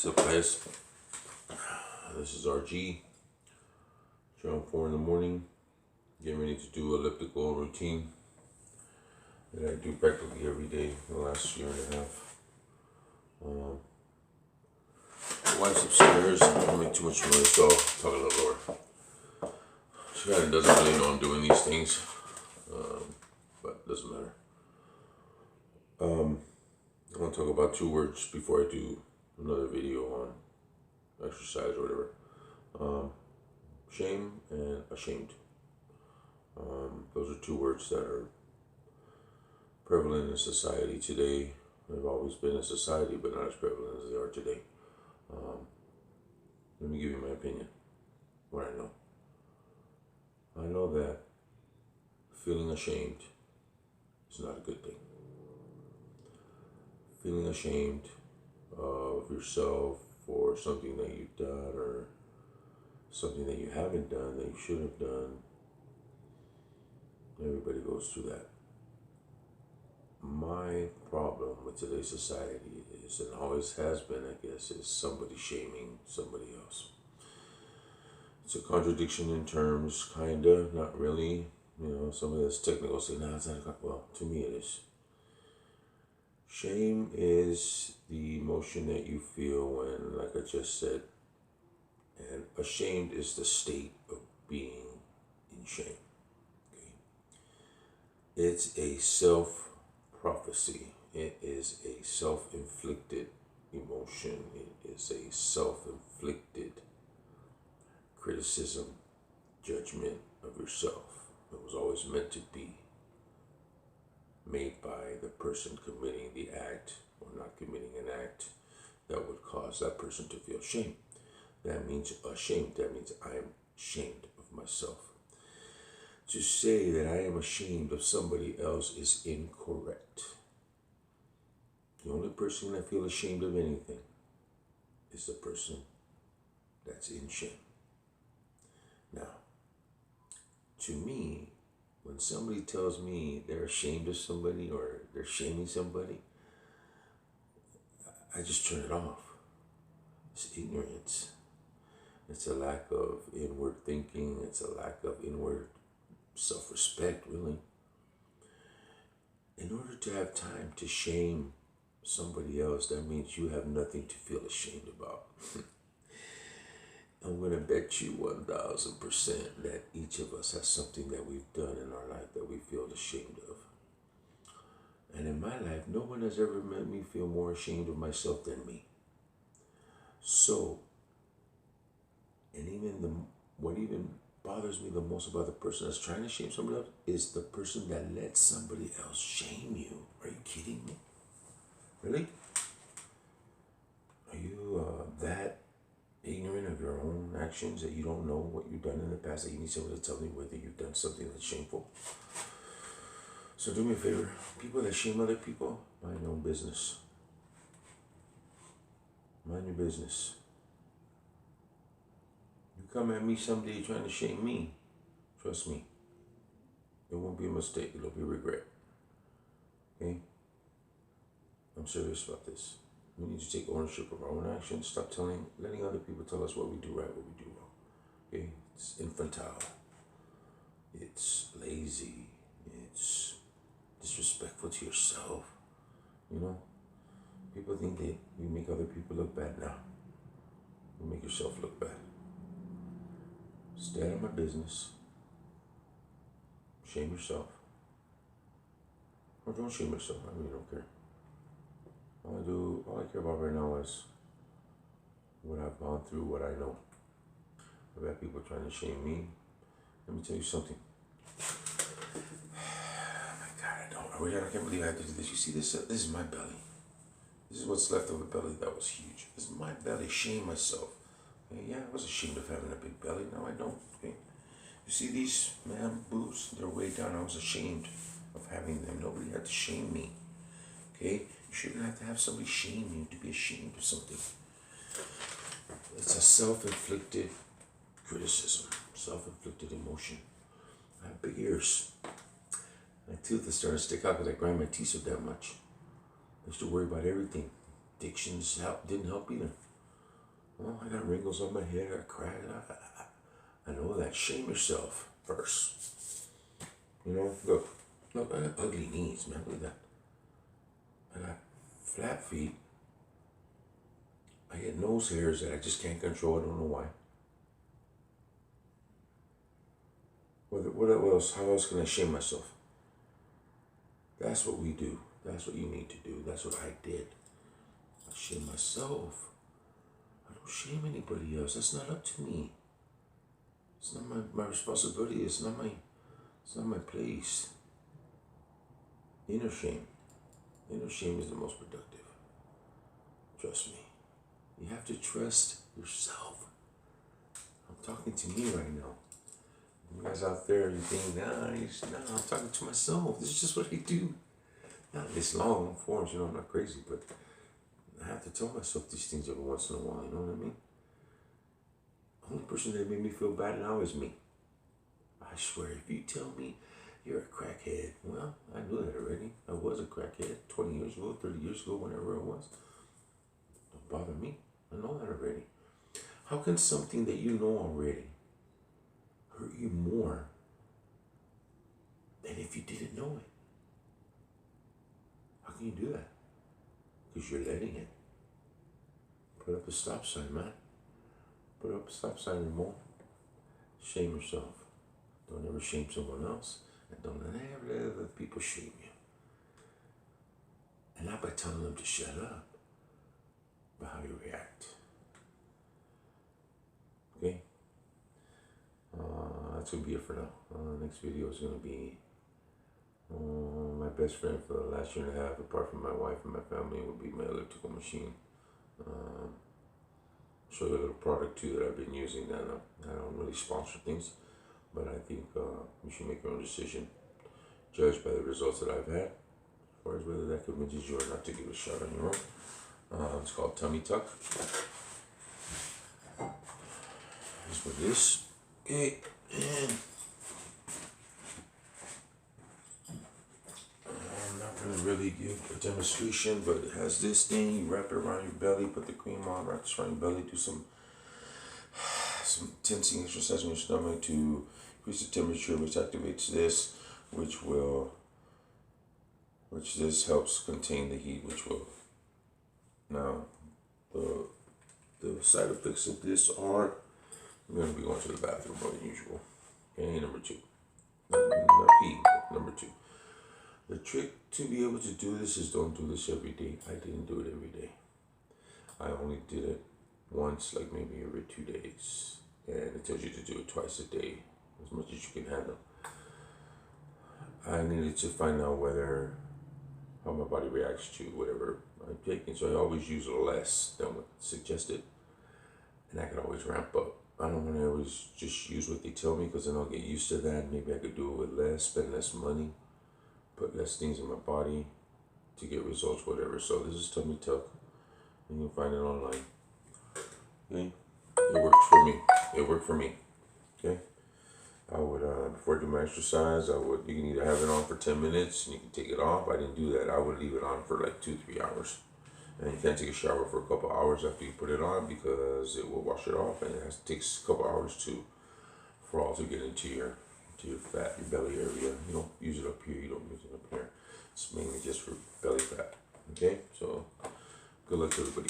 What's up, guys? This is RG. Around 4 in the morning. Getting ready to do elliptical routine that I do practically every day for the last year and a half. My wife's upstairs. I don't make too much noise, so I'll talk a little lower. She kind of doesn't really know I'm doing these things, but it doesn't matter. I want to talk about 2 words before I do another video on exercise or whatever. Shame and ashamed. Those are 2 words that are prevalent in society today. They've always been in society, but not as prevalent as they are today. Let me give you my opinion, what I know. I know that feeling ashamed is not a good thing. Feeling ashamed of yourself for something that you've done or something that you haven't done that you should have done. Everybody goes through that. My problem with today's society is, and always has been, I guess, is somebody shaming somebody else. It's a contradiction in terms, kinda, not really. You know, somebody that's technical say, nah, it's not a, well, to me it is. Shame is the emotion that you feel when, like I just said, and ashamed is the state of being in shame. Okay? It's a self-prophecy. It is a self-inflicted emotion. It is a self-inflicted criticism, judgment of yourself. It was always meant to be made by the person committing the act or not committing an act that would cause that person to feel shame. That means ashamed. That means I am ashamed of myself. To say that I am ashamed of somebody else is incorrect. The only person that feels ashamed of anything is the person that's in shame. Now, to me, when somebody tells me they're ashamed of somebody or they're shaming somebody, I just turn it off. It's ignorance. It's a lack of inward thinking. It's a lack of inward self-respect, really. In order to have time to shame somebody else, that means you have nothing to feel ashamed about. I'm going to bet you 1,000% that each of us has something that we've done in our life that we feel ashamed of. And in my life, no one has ever made me feel more ashamed of myself than me. So, and what even bothers me the most about the person that's trying to shame somebody else is the person that lets somebody else shame you. Are you kidding me? Really? Are you that ignorant of your own actions that you don't know what you've done in the past, that you need somebody to tell you whether you've done something that's shameful? So do me a favor, people that shame other people, mind your own business. Mind your business. You come at me someday trying to shame me, trust me, it won't be a mistake, it'll be regret. Okay? I'm serious about this. We need to take ownership of our own actions. Stop letting other people tell us what we do right, what we do wrong. Okay? It's infantile. It's lazy. It's disrespectful to yourself. You know? People think that you make other people look bad. Now, you make yourself look bad. Stay out of my business. Shame yourself. Or don't shame yourself. I really don't care. All I care about right now is what I've gone through, what I know. I've had people trying to shame me. Let me tell you something. Oh my God, I can't believe I have to do this. You see this? This is my belly. This is what's left of a belly that was huge. This is my belly. Shame myself. Okay, yeah, I was ashamed of having a big belly. Now I don't. Okay. You see these man boobs? They're way down. I was ashamed of having them. Nobody had to shame me. Okay? You shouldn't have to have somebody shame you to be ashamed of something. It's a self-inflicted criticism, self-inflicted emotion. I have big ears. My tooth is starting to stick out because I grind my teeth so damn much. I used to worry about everything. Addictions didn't help either. Oh, I got wrinkles on my head, I got crack. I know that. Shame yourself first. You know, look, I got ugly knees, man. Look at that. I got flat feet. I get nose hairs that I just can't control. I don't know why. What else? How else can I shame myself? That's what we do. That's what you need to do. That's what I did. I shame myself. I don't shame anybody else. That's not up to me. It's not my responsibility. It's not my place. Inner shame. Inner shame is the most productive. Trust me. You have to trust yourself. I'm talking to me right now. You guys out there, you think, nah, I'm talking to myself. This is just what I do. Not this long forms, I'm not crazy, but I have to tell myself these things every once in a while, you know what I mean? The only person that made me feel bad now is me. I swear, if you tell me you're a crackhead, well, I knew that already. I was a crackhead 20 years ago, 30 years ago, whenever it was. Don't bother me. I know that already. How can something that you know already hurt you more than if you didn't know it? How can you do that? Because you're letting it. Put up a stop sign, man. Put up a stop sign, Ramon. Shame yourself. Don't ever shame someone else. And don't ever let other people shame you. And not by telling them to shut up, but how you react. Okay? That's going to be it for now. Next video is going to be my best friend for the last year and a half, apart from my wife and my family, will be my elliptical machine. Show you a little product too that I've been using. I don't really sponsor things, but I think you should make your own decision, judged by the results that I've had, as far as whether that convinces you or not to give it a shot on your own. It's called Tummy Tuck. Here's what it is. Okay, and I'm not going to really give a demonstration, but it has this thing. You wrap it around your belly, put the cream on, wrap it around your belly, do some tensing exercise in your stomach to increase the temperature, which activates this, which this helps contain the heat, which will. Now, the side effects of this are, I'm going to be going to the bathroom more than usual. Okay, number two. Not pee, number two. The trick to be able to do this is don't do this every day. I didn't do it every day. I only did it once, like maybe every 2 days. And it tells you to do it twice a day, as much as you can handle. I needed to find out how my body reacts to whatever I'm taking. So I always use less than what's suggested. And I could always ramp up. I don't want to always just use what they tell me, because then I'll get used to that. Maybe I could do it with less, spend less money, put less things in my body to get results, whatever. So this is Tummy Tuck, and you can find it online. Okay, it works for me. It worked for me. Okay, I would before I do my exercise, you can either have it on for 10 minutes and you can take it off. I didn't do that. I would leave it on for like 2-3 hours, and you can't take a shower for a couple hours after you put it on, because it will wash it off, and it takes a couple hours for all to get into your fat, your belly area. You don't use it up here. You don't use it up here. It's mainly just for belly fat. Okay, so good luck to everybody.